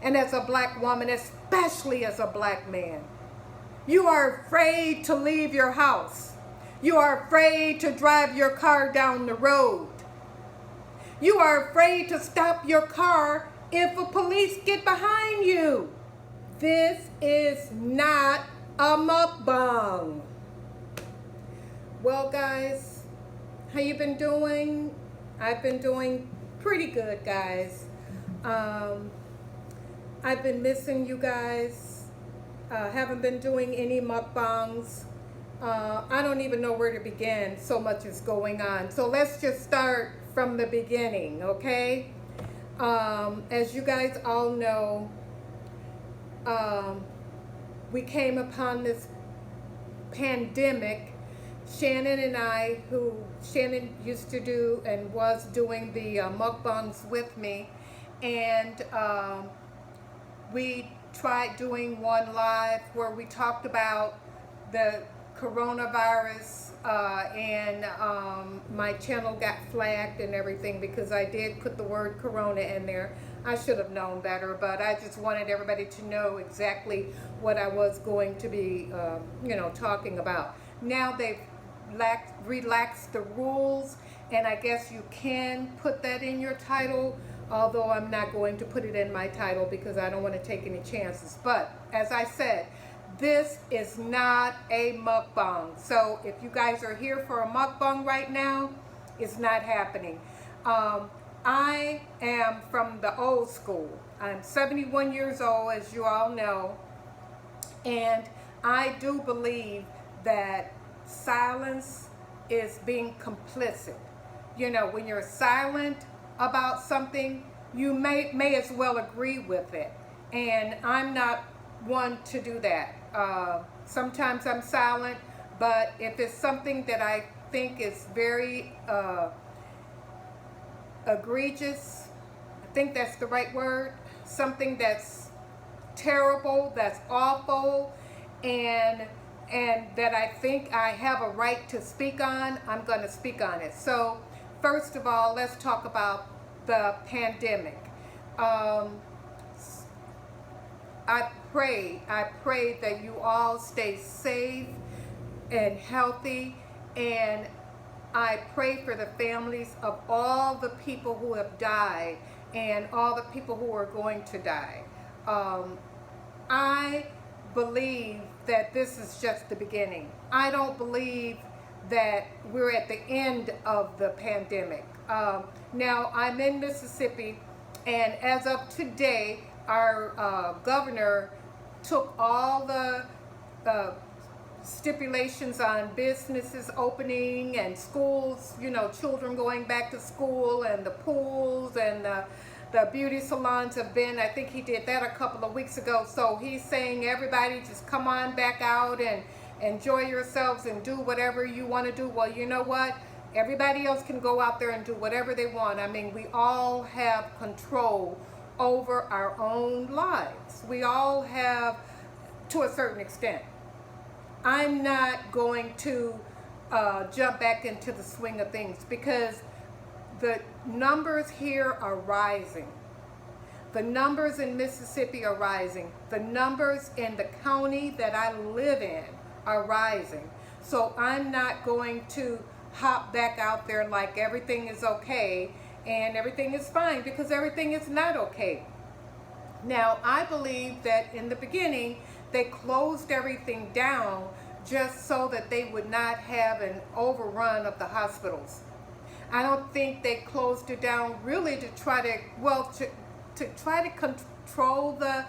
And as a black woman, especially as a black man, you are afraid to leave your house. You are afraid to drive your car down the road. You are afraid to stop your car if a police get behind you. This is not a mukbang. Well, guys, how you been doing? I've been doing pretty good, guys. I've been missing you guys. Haven't been doing any mukbangs. I don't even know where to begin. So much is going on. So let's just start from the beginning, okay? As you guys all know, we came upon this pandemic. Shannon and I, who Shannon used to do and was doing the mukbangs with me, and we tried doing one live where we talked about the coronavirus, and my channel got flagged and everything because I did put the word corona in there. I should have known better, but I just wanted everybody to know exactly what I was going to be, talking about. Now they've relaxed the rules, and I guess you can put that in your title, although I'm not going to put it in my title because I don't want to take any chances. But as I said, this is not a mukbang. So if you guys are here for a mukbang right now, it's not happening. I am from the old school. I'm 71 years old, as you all know, and I do believe that silence is being complicit. You know, when you're silent about something, you may as well agree with it. And I'm not one to do that. Sometimes I'm silent, but if it's something that I think is very egregious, I think that's the right word, something that's terrible, that's awful, and that I think I have a right to speak on, I'm going to speak on it. So first of all, let's talk about the pandemic. I pray that you all stay safe and healthy, and I pray for the families of all the people who have died and all the people who are going to die. I believe that this is just the beginning. I don't believe that we're at the end of the pandemic. Now, I'm in Mississippi, and as of today, our governor took all the stipulations on businesses opening and schools, children going back to school, and the pools and the beauty salons have been, I think he did that a couple of weeks ago. So he's saying, everybody just come on back out and enjoy yourselves and do whatever you want to do. Well, you know what? Everybody else can go out there and do whatever they want. I mean, we all have control over our own lives. We all have, to a certain extent. I'm not going to jump back into the swing of things because the numbers here are rising. The numbers in Mississippi are rising. The numbers in the county that I live in are rising. So I'm not going to hop back out there like everything is okay and everything is fine, because everything is not okay. Now, I believe that in the beginning, they closed everything down just so that they would not have an overrun of the hospitals. I don't think they closed it down really to try to try to control the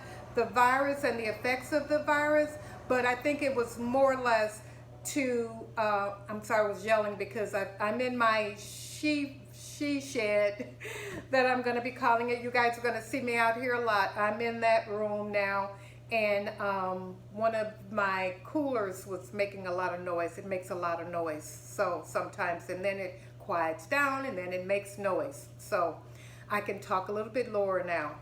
virus and the effects of the virus, but I think it was more or less to, I'm sorry, I was yelling because I'm in my she shed that I'm going to be calling it. You guys are going to see me out here a lot. I'm in that room now, and one of my coolers was making a lot of noise. It makes a lot of noise, so sometimes, and then it quiets down, and then it makes noise. So I can talk a little bit lower now.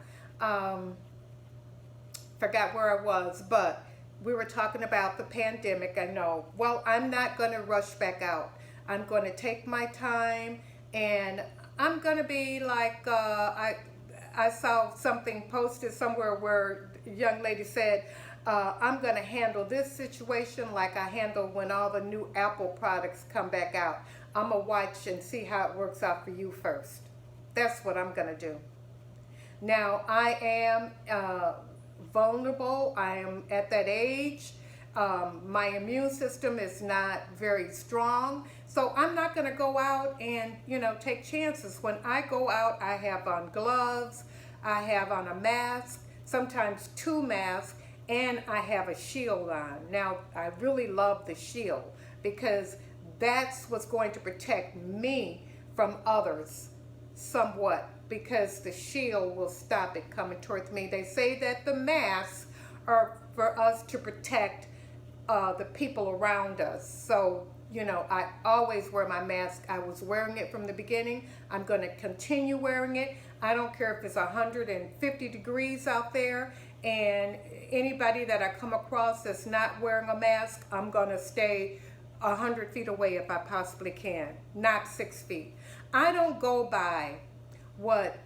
Forgot where I was, but we were talking about the pandemic. I know. Well, I'm not going to rush back out. I'm going to take my time, and I'm going to be like, I saw something posted somewhere where a young lady said, I'm going to handle this situation like I handle when all the new Apple products come back out. I'm going to watch and see how it works out for you first. That's what I'm going to do. Now, I am vulnerable. I am at that age. My immune system is not very strong. So I'm not going to go out and, take chances. When I go out, I have on gloves. I have on a mask, sometimes 2 masks, and I have a shield on. Now, I really love the shield because that's what's going to protect me from others somewhat, because the shield will stop it coming towards me. They say that the masks are for us to protect the people around us. So, I always wear my mask. I was wearing it from the beginning. I'm going to continue wearing it. I don't care if it's 150 degrees out there, and anybody that I come across that's not wearing a mask, I'm going to stay 100 feet away if I possibly can, not 6 feet. I don't go by what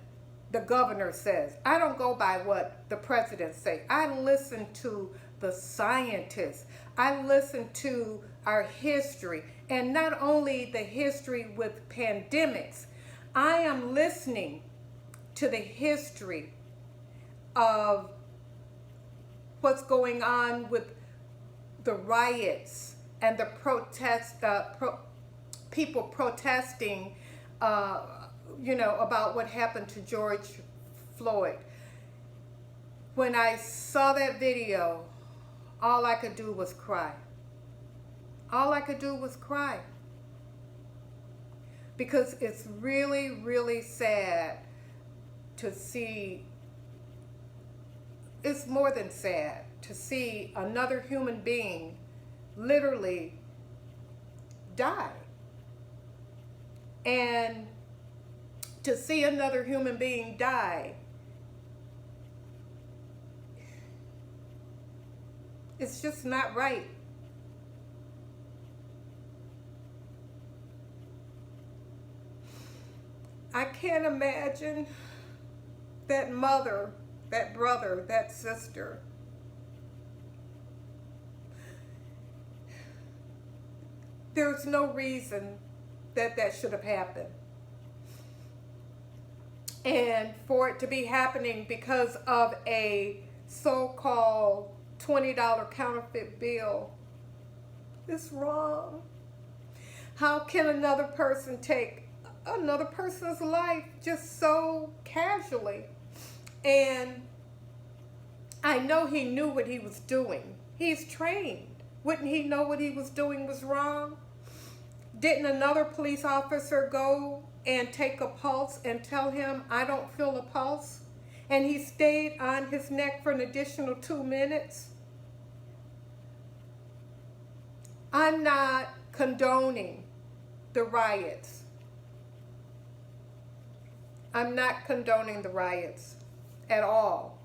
the governor says. I don't go by what the president says. I listen to the scientists. I listen to our history, and not only the history with pandemics. I am listening to the history of what's going on with the riots and the people protesting, about what happened to George Floyd. When I saw that video, all I could do was cry. All I could do was cry. Because it's really, really sad to see, it's more than sad, to see another human being literally die. And to see another human being die, it's just not right. I can't imagine that mother, that brother, that sister. There's no reason that that should have happened. And for it to be happening because of a so-called $20 counterfeit bill, it's wrong. How can another person take another person's life just so casually? And I know he knew what he was doing. He's trained. Wouldn't he know what he was doing was wrong? Didn't another police officer go and take a pulse and tell him, I don't feel a pulse? And he stayed on his neck for an additional 2 minutes. I'm not condoning the riots. I'm not condoning the riots at all.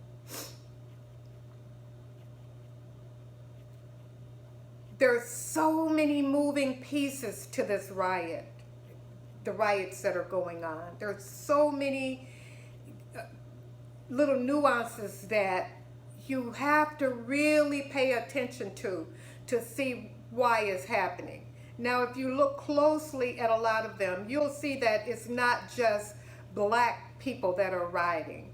There's so many moving pieces to this riot, the riots that are going on. There's so many little nuances that you have to really pay attention to see why it's happening. Now, if you look closely at a lot of them, you'll see that it's not just black people that are rioting.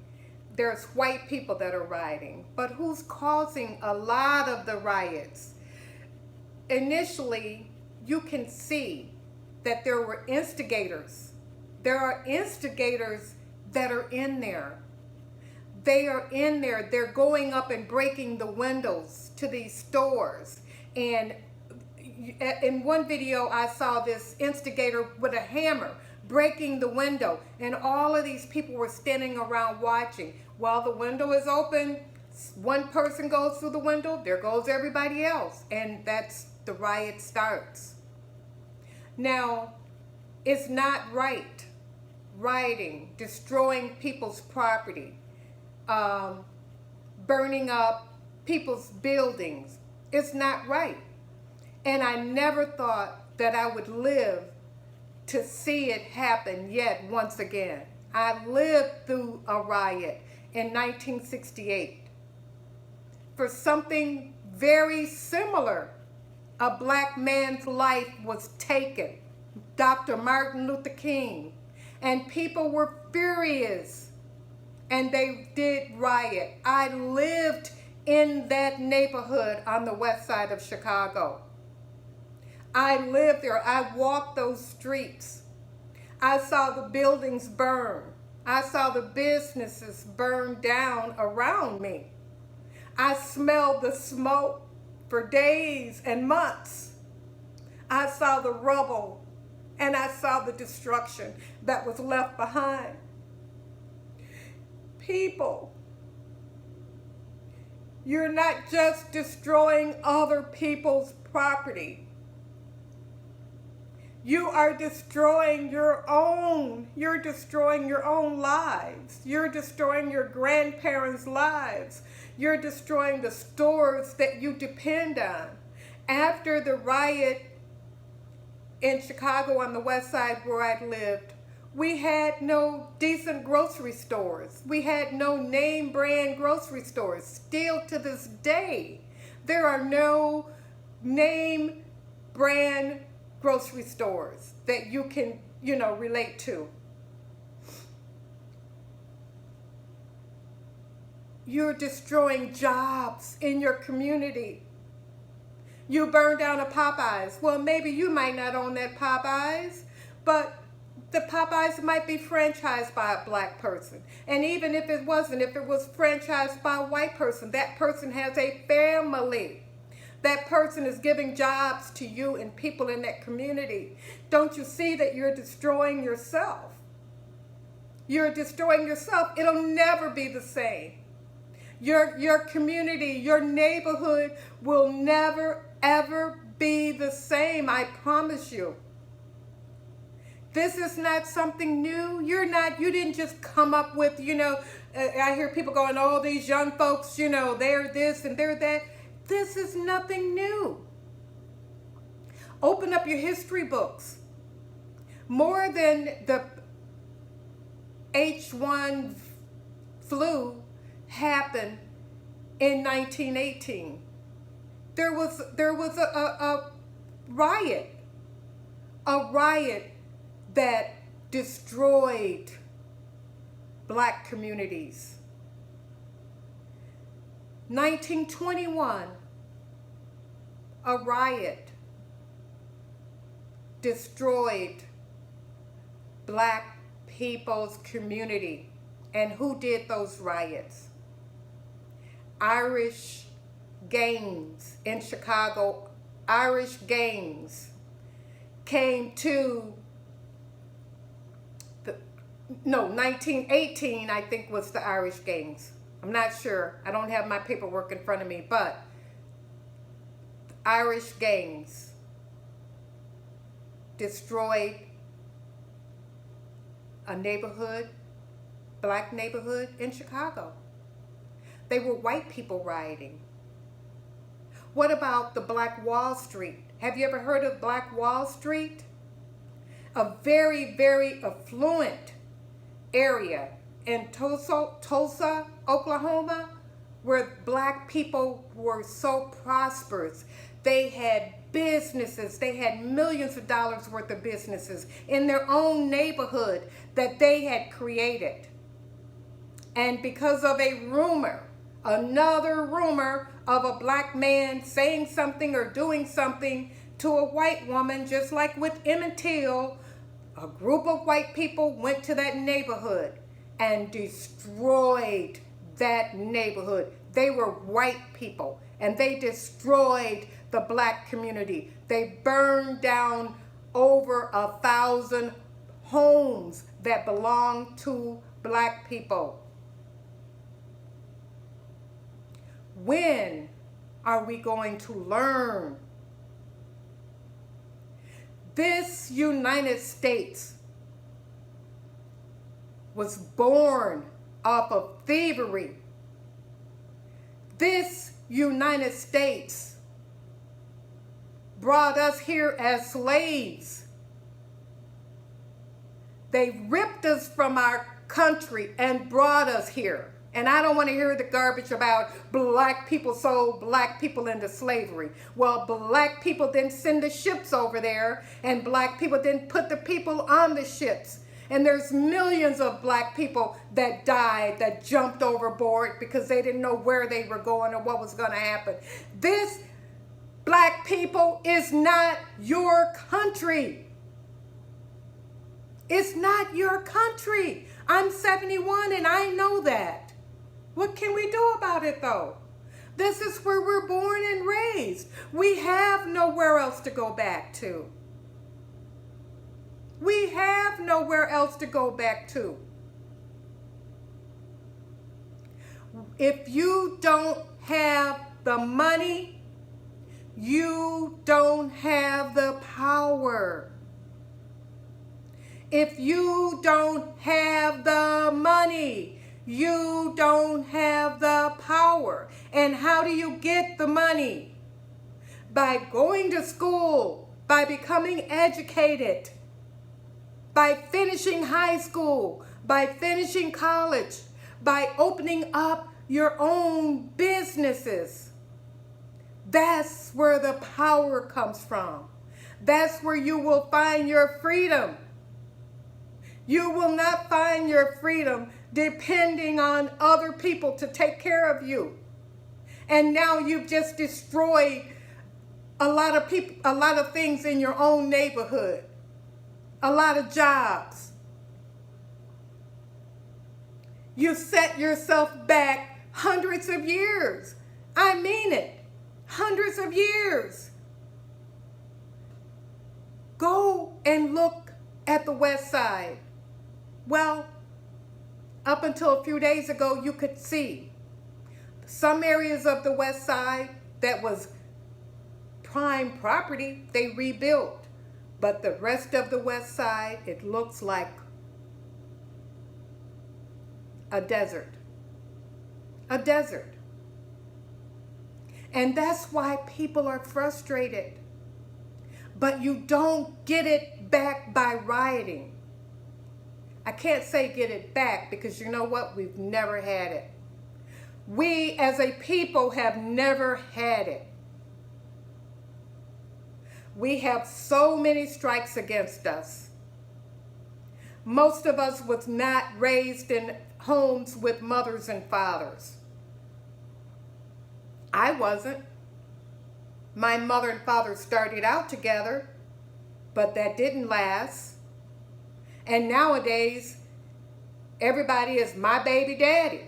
There's white people that are rioting. But who's causing a lot of the riots? Initially, you can see that there were instigators. There are instigators that are in there. They are in there. They're going up and breaking the windows to these stores. And in one video, I saw this instigator with a hammer breaking the window. And all of these people were standing around watching. While the window is open, one person goes through the window, there goes everybody else. And that's the riot starts. Now, it's not right. Rioting, destroying people's property, burning up people's buildings. It's not right. And I never thought that I would live to see it happen yet once again. I lived through a riot in 1968 for something very similar. A black man's life was taken, Dr. Martin Luther King, and people were furious and they did riot. I lived in that neighborhood on the west side of Chicago. I lived there. I walked those streets. I saw the buildings burn. I saw the businesses burn down around me. I smelled the smoke for days and months. I saw the rubble and I saw the destruction that was left behind. People, you're not just destroying other people's property. You are destroying your own. You're destroying your own lives. You're destroying your grandparents' lives. You're destroying the stores that you depend on. After the riot in Chicago on the west side where I lived, we had no decent grocery stores. We had no name brand grocery stores. Still to this day, there are no name brand grocery stores that you can, relate to. You're destroying jobs in your community. You burn down a Popeyes. Well, maybe you might not own that Popeyes, but the Popeyes might be franchised by a black person. And even if it wasn't, if it was franchised by a white person, that person has a family. That person is giving jobs to you and people in that community. Don't you see that you're destroying yourself? You're destroying yourself. It'll never be the same. Your community, your neighborhood will never, ever be the same. I promise you. This is not something new. You didn't just come up with, I hear people going, oh, these young folks, they're this and they're that. This is nothing new. Open up your history books. More than the H1 flu happened in 1918. There was a riot that destroyed black communities. 1921, a riot destroyed black people's community. And who did those riots? Irish gangs in Chicago. Irish gangs came to 1918, I think, was the Irish gangs. I'm not sure. I don't have my paperwork in front of me, but Irish gangs destroyed a neighborhood, black neighborhood in Chicago. They were white people rioting. What about the Black Wall Street? Have you ever heard of Black Wall Street? A very, very affluent area in Tulsa, Oklahoma, where black people were so prosperous. They had businesses. They had millions of dollars worth of businesses in their own neighborhood that they had created. And because of a rumor, another rumor of a black man saying something or doing something to a white woman, just like with Emmett Till, a group of white people went to that neighborhood and destroyed that neighborhood. They were white people and they destroyed the black community. They burned down over 1,000 homes that belonged to black people. When are we going to learn? This United States was born off of thievery. This United States brought us here as slaves. They ripped us from our country and brought us here. And I don't want to hear the garbage about black people sold black people into slavery. Well, black people didn't send the ships over there, and black people didn't put the people on the ships. And there's millions of black people that died, that jumped overboard because they didn't know where they were going or what was going to happen. This, black people, is not your country. It's not your country. I'm 71 and I know that. What can we do about it though? This is where we're born and raised. We have nowhere else to go back to. We have nowhere else to go back to. If you don't have the money, you don't have the power. If you don't have the money, you don't have the power. And how do you get the money? By going to school, by becoming educated, by finishing high school, by finishing college, by opening up your own businesses. That's where the power comes from. That's where you will find your freedom. You will not find your freedom depending on other people to take care of you. And now you've just destroyed a lot of people, a lot of things in your own neighborhood, a lot of jobs. You set yourself back hundreds of years. I mean it, hundreds of years. Go and look at the West Side. Well, up until a few days ago, you could see some areas of the West Side that was prime property, they rebuilt. But the rest of the West Side, it looks like a desert. A desert. And that's why people are frustrated. But you don't get it back by rioting. I can't say get it back because you know what? We've never had it. We as a people have never had it. We have so many strikes against us. Most of us was not raised in homes with mothers and fathers. I wasn't. My mother and father started out together, but that didn't last. And nowadays, everybody is my baby daddy,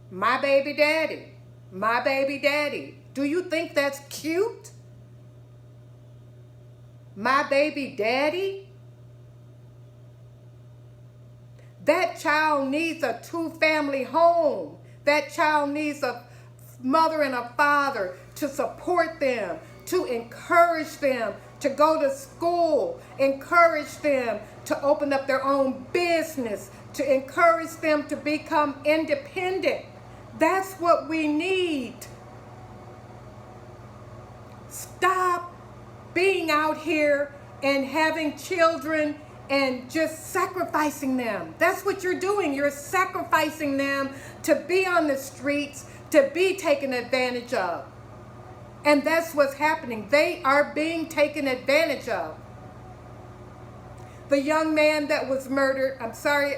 my baby daddy, my baby daddy. Do you think that's cute? My baby daddy? That child needs a two-family home. That child needs a mother and a father to support them, to encourage them to go to school, encourage them to open up their own business, to encourage them to become independent. That's what we need. Stop being out here and having children and just sacrificing them. That's what you're doing. You're sacrificing them to be on the streets, to be taken advantage of. And that's what's happening. They are being taken advantage of. The young man that was murdered, I'm sorry,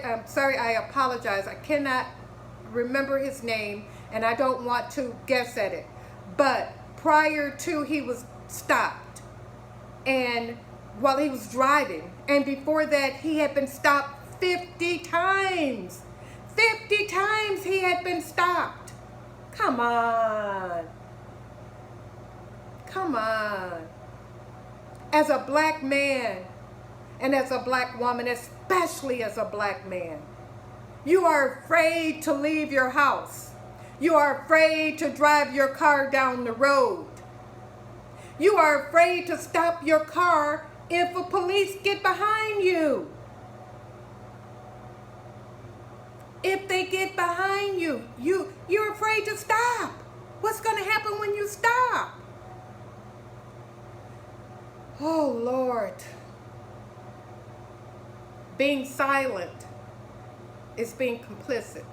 I apologize. I cannot remember his name, and I don't want to guess at it. But prior to, he was stopped, and while he was driving, and before that, he had been stopped 50 times. 50 times he had been stopped. Come on. Come on. As a black man and as a black woman, especially as a black man, you are afraid to leave your house. You are afraid to drive your car down the road. You are afraid to stop your car if a police get behind you. If they get behind you, you're afraid to stop. What's going to happen when you stop? Oh, Lord. Being silent is being complicit.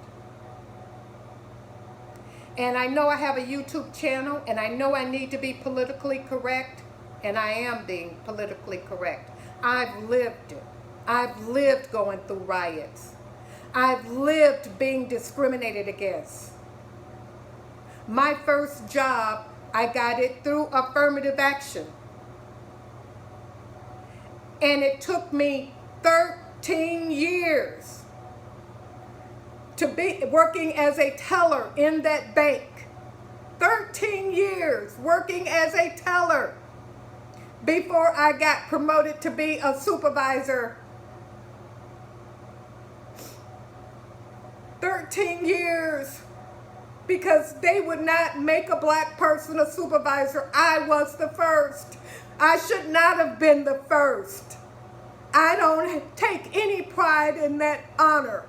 And I know I have a YouTube channel, and I know I need to be politically correct, and I am being politically correct. I've lived it. I've lived going through riots. I've lived being discriminated against. My first job, I got it through affirmative action. And it took me 13 years to be working as a teller in that bank. 13 years working as a teller before I got promoted to be a supervisor. 13 years because they would not make a black person a supervisor. I was the first. I should not have been the first. I don't take any pride in that honor.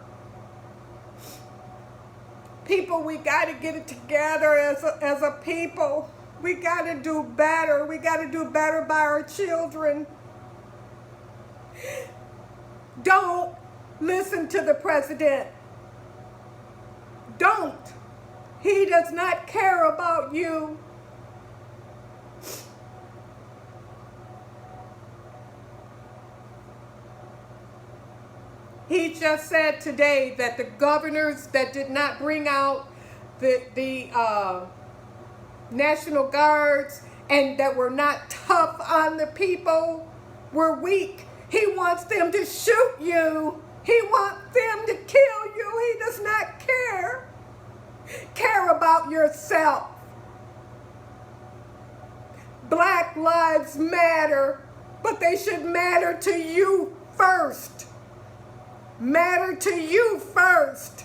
People, we got to get it together as a people. We got to do better. We got to do better by our children. Don't listen to the president. Don't. He does not care about you. He just said today that the governors that did not bring out the National Guards and that were not tough on the people were weak. He wants them to shoot you. He wants them to kill you. He does not care. Care about yourself. Black lives matter, but they should matter to you first. Matter to you first,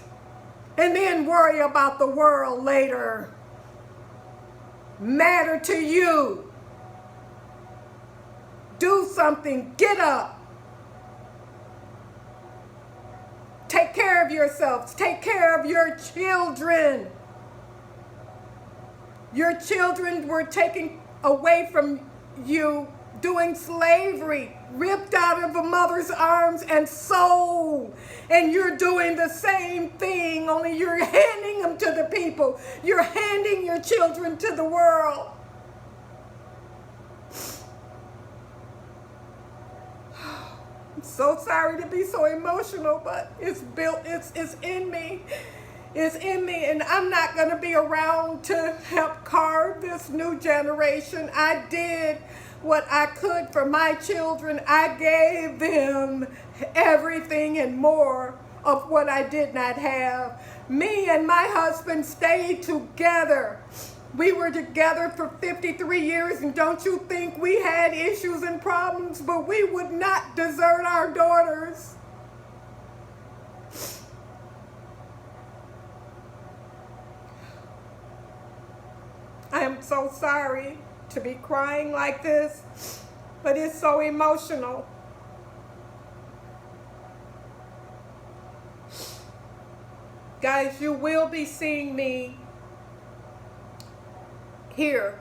and then worry about the world later. Matter to you. Do something. Get up. Take care of yourselves. Take care of your children. Your children were taken away from you doing slavery, ripped out of a mother's arms and sold. And you're doing the same thing, only you're handing them to the people. You're handing your children to the world. I'm so sorry to be so emotional, but it's in me. It's in me, and I'm not going to be around to help carve this new generation. I did what I could for my children. I gave them everything and more of what I did not have. Me and my husband stayed together. We were together for 53 years, and don't you think we had issues and problems, but we would not desert our daughters. I am so sorry to be crying like this, but it's so emotional. Guys, you will be seeing me here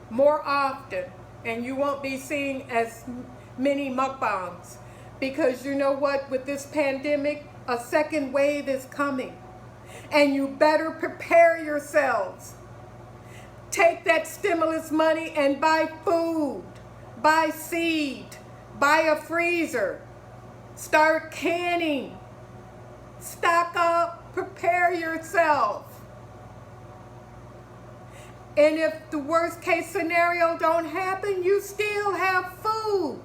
more often, and you won't be seeing as many mukbangs, because you know what, with this pandemic, a second wave is coming, and you better prepare yourselves. Take that stimulus money and buy food, buy seed, buy a freezer, start canning, stock up, prepare yourself. And if the worst case scenario don't happen, you still have food.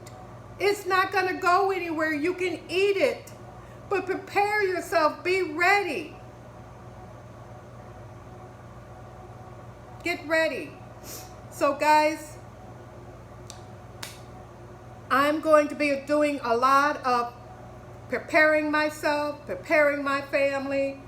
It's not going to go anywhere. You can eat it, but prepare yourself, be ready. Get ready. So guys, I'm going to be doing a lot of preparing myself, preparing my family,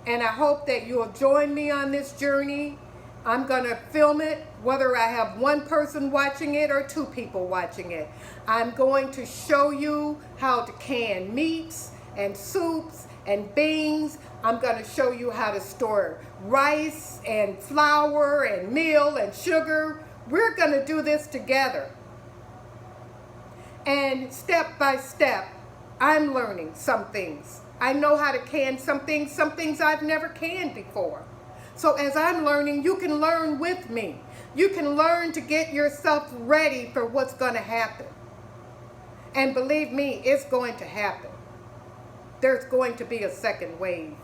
and I hope that you'll join me on this journey. I'm going to film it, whether I have one person watching it or two people watching it. I'm going to show you how to can meats and soups and beans. I'm going to show you how to store rice and flour and meal and sugar. We're going to do this together. And step by step, I'm learning some things. I know how to can some things I've never canned before. So as I'm learning, you can learn with me. You can learn to get yourself ready for what's going to happen. And believe me, it's going to happen. There's going to be a second wave.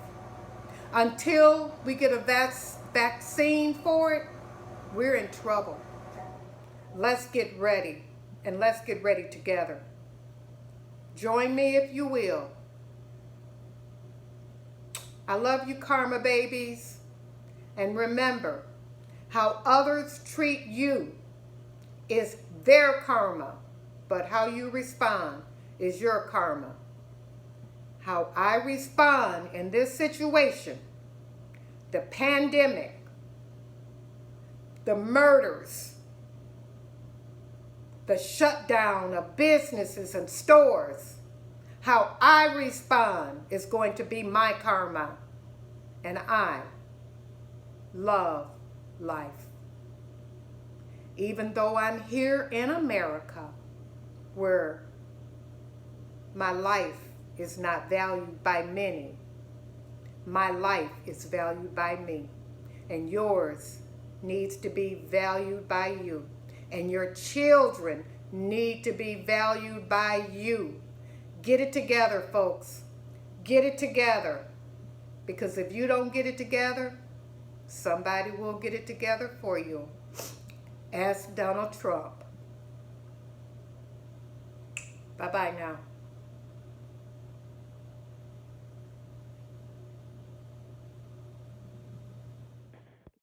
Until we get a vaccine for it, we're in trouble. Let's get ready, and let's get ready together. Join me if you will. I love you, karma babies. And remember, how others treat you is their karma, but how you respond is your karma. How I respond in this situation, the pandemic, the murders, the shutdown of businesses and stores, how I respond is going to be my karma. And I love life. Even though I'm here in America, where my life is not valued by many, my life is valued by me. And yours needs to be valued by you. And your children need to be valued by you. Get it together, folks. Get it together. Because if you don't get it together, somebody will get it together for you. Ask Donald Trump. Bye-bye now.